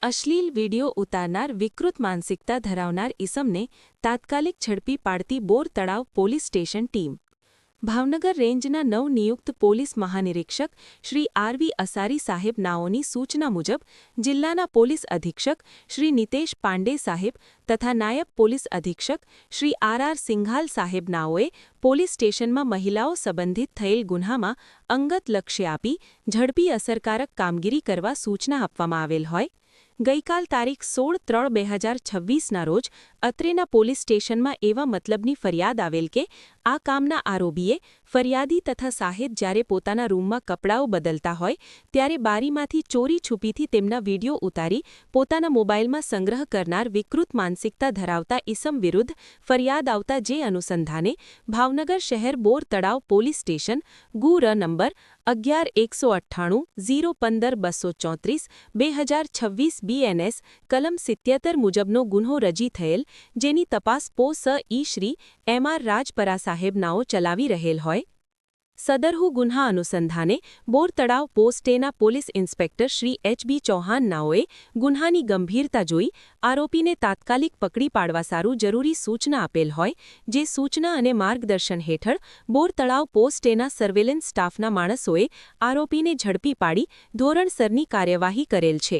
અશ્લીલ video ઉતારનાર વિકૃત માનસિકતા ધરાવનાર ઇસમને તાત્કાલિક ઝડપી પાડતી બોર તળાવ પોલીસ સ્ટેશન ટીમ. ભાવનગર રેન્જના નવનિયુક્ત પોલીસ મહાનિરીક્ષક શ્રી આર.વી. અસારી સાહેબ નાઓની સૂચના મુજબ જિલ્લાના પોલીસ અધિક્ષક શ્રી નિતેશ પાંડે સાહેબ તથા નાયબ પોલીસ અધિક્ષક શ્રી આર.આર. સિંઘાલ સાહેબ નાઓએ પોલીસ સ્ટેશનમાં મહિલાઓ સંબંધિત થયેલ ગુન્હામાં અંગત લક્ષ્ય આપી ઝડપી અસરકારક કામગીરી કરવા સૂચના આપવામાં આવેલ હોય. ગઈકાલ તારીખ 16/3/2026ના રોજ અત્રેના પોલીસ સ્ટેશનમાં એવા મતલબની ફરિયાદ આવેલ કે આ કામના આરોપીએ ફરિયાદી તથા સાહેબ જ્યારે પોતાના રૂમમાં કપડાઓ બદલતા હોય ત્યારે બારીમાંથી ચોરી છુપીથી તેમના વિડીયો ઉતારી પોતાના મોબાઈલમાં સંગ્રહ કરનાર વિકૃત માનસિકતા ધરાવતા ઇસમ વિરુદ્ધ ફરિયાદ આવતા જે અનુસંધાને ભાવનગર શહેર બોર તળાવ પોલીસ સ્ટેશન ગુર નંબર 11-115-234 BNS કલમ 77 મુજબનો ગુન્હો રજી થયેલ જેની તપાસ પો.સ. ઈ શ્રી એમ.આર. રાજપરા સાહેબ નાઓ ચલાવી રહેલ હોય. સદરહુ ગુન્હા અનુસંધાને બોર તળાવ પોસ્ટેના પોલીસ ઇન્સ્પેક્ટર શ્રી એચ.બી. ચૌહાણ નાઓએ ગુન્હાની ગંભીરતા જોઈ આરોપીને તાત્કાલિક પકડી પાડવા સારું જરૂરી સૂચના આપેલ હોય જે સૂચના અને માર્ગદર્શન હેઠળ બોર તળાવ પોસ્ટેના સર્વેલન્સ સ્ટાફના માણસોએ આરોપીને ઝડપી પાડી ધોરણસરની કાર્યવાહી કરેલ છે.